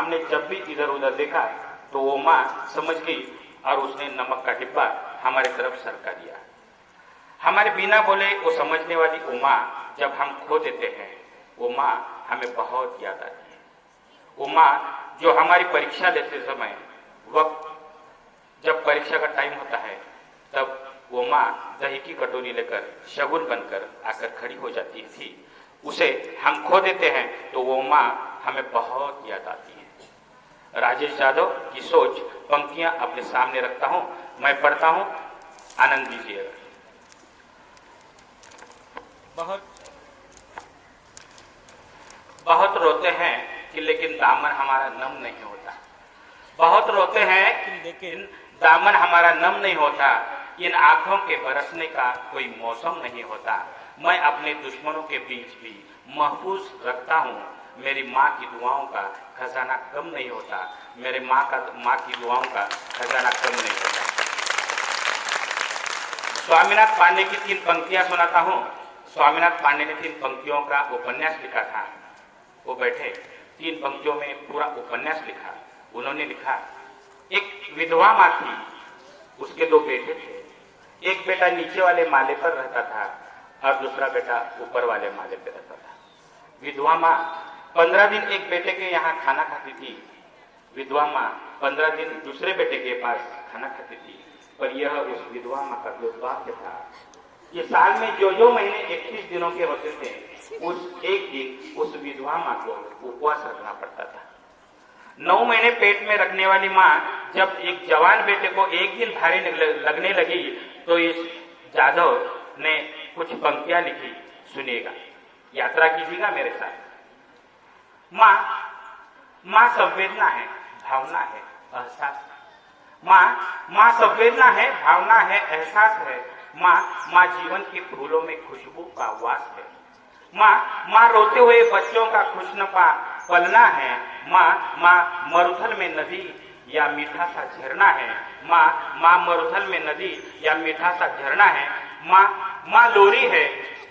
हमने जब भी इधर उधर देखा तो वो माँ समझ गई और उसने नमक का डिब्बा हमारी तरफ सरका दिया। हमारे बिना बोले वो समझने वाली वो माँ जब हम खो देते हैं, वो माँ हमें बहुत याद आती है। वो माँ जो हमारी परीक्षा लेते समय वक्त जब परीक्षा का टाइम होता है तब वो माँ दही की कटोरी लेकर शगुन बनकर आकर खड़ी हो जाती थी। उसे हम खो देते हैं तो वो माँ हमें बहुत याद आती है। राजेश यादव की सोच पंक्तियां अपने सामने रखता हूं, मैं पढ़ता हूं, आनंद लीजिएगा। बहुत रोते हैं कि लेकिन दामन हमारा नम नहीं होता। बहुत रोते हैं कि लेकिन दामन हमारा नम नहीं होता। इन आंखों के बरसने का कोई मौसम नहीं होता। मैं अपने दुश्मनों के बीच भी महफूज रखता हूँ। मेरी माँ की दुआओं का खजाना कम नहीं होता। मेरे माँ की दुआओं का खजाना कम नहीं होता। स्वामीनाथ पांडे की 3 पंक्तियां सुनाता हूँ। स्वामीनाथ पांडे ने 3 पंक्तियों का उपन्यास लिखा था। वो बैठे 3 पंक्तियों में पूरा उपन्यास लिखा। उन्होंने लिखा, एक विधवा माँ थी, उसके 2 बेटे थे। एक बेटा नीचे वाले माले पर रहता था और दूसरा बेटा ऊपर वाले माले पर रहता था। विधवा माँ 15 दिन एक बेटे के यहाँ खाना खाती थी। विधवा माँ 15 दिन दूसरे बेटे के पास खाना खाती थी। पर यह उस विधवा माँ का दुर्भाग्य था। ये साल में जो महीने 21 दिनों के होते थे, उस एक दिन उस विधवा माँ को उपवास रखना पड़ता था। 9 महीने पेट में रखने वाली माँ जब एक जवान बेटे को एक दिन भारी लगने लगी तो इस जाधव ने कुछ पंक्तियां लिखी, सुनिएगा, यात्रा कीजिएगा मेरे साथ। माँ संवेदना है, भावना है, एहसास। माँ संवेदना है, भावना है, एहसास है। माँ जीवन के फूलों में खुशबू का वास है। माँ रोते हुए बच्चों का खुशनुमा पलना है। माँ मरुथल में नदी या मीठा सा झरना है। माँ मरुथल में नदी या मीठा सा झरना है। माँ लोरी है,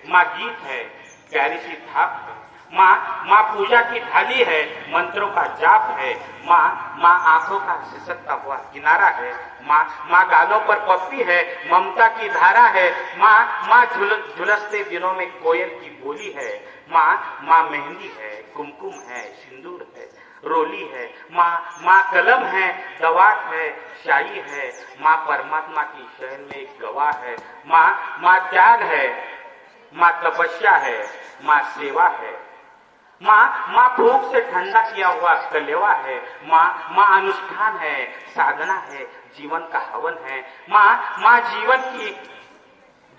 माँ गीत है, प्यारी सी थाप है। माँ पूजा की थाली है, मंत्रों का जाप है। माँ आंखों का सिसकता हुआ किनारा है। माँ गालों पर पप्पी है, ममता की धारा है। माँ झुलसते दिनों में कोयल की बोली है। माँ मेहंदी है, कुमकुम है, सिंदूर है, रोली है। माँ कलम है, दवात है, शाही है। माँ परमात्मा की शहर में एक गवाह है। माँ त्याग है, माँ तपस्या है, माँ सेवा है। माँ भूख से ठंडा किया हुआ कलेवा है। माँ अनुष्ठान है, साधना है, जीवन का हवन है। माँ जीवन की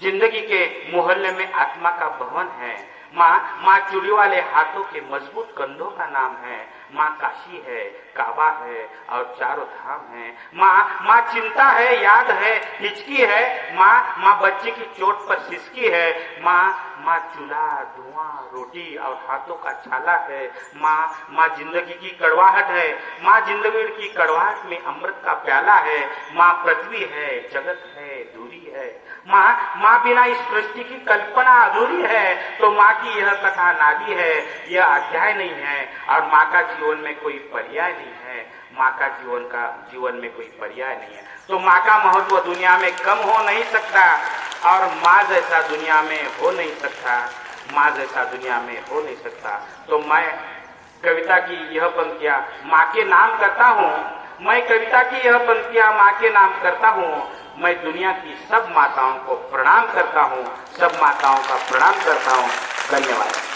जिंदगी के मोहल्ले में आत्मा का भवन है। माँ चूड़ी वाले हाथों के मजबूत कंधों का नाम है। माँ काशी है, काबा है और चारों धाम है। माँ चिंता है, याद है, हिचकी है। माँ बच्चे की चोट पर सिसकी है। माँ चूल्हा, धुआं, रोटी और हाथों का छाला है। माँ जिंदगी की कड़वाहट है। माँ जिंदगी की कड़वाहट में अमृत का प्याला है। माँ पृथ्वी है, जगत है, दूरी है। माँ बिना इस सृष्टि की कल्पना अधूरी है। तो माँ की यह कथा नादी है, यह अध्याय नहीं है और माँ का जीवन में कोई पर्याय नहीं है। माँ का जीवन में कोई पर्याय नहीं है। तो माँ का महत्व दुनिया में कम हो नहीं सकता और माँ जैसा दुनिया में हो नहीं सकता। माँ जैसा दुनिया में हो नहीं सकता। तो मैं कविता की यह पंक्तियां माँ के नाम करता हूँ। मैं कविता की यह पंक्तियां माँ के नाम करता हूँ। मैं दुनिया की सब माताओं को प्रणाम करता हूँ, सब माताओं का प्रणाम करता हूँ। धन्यवाद।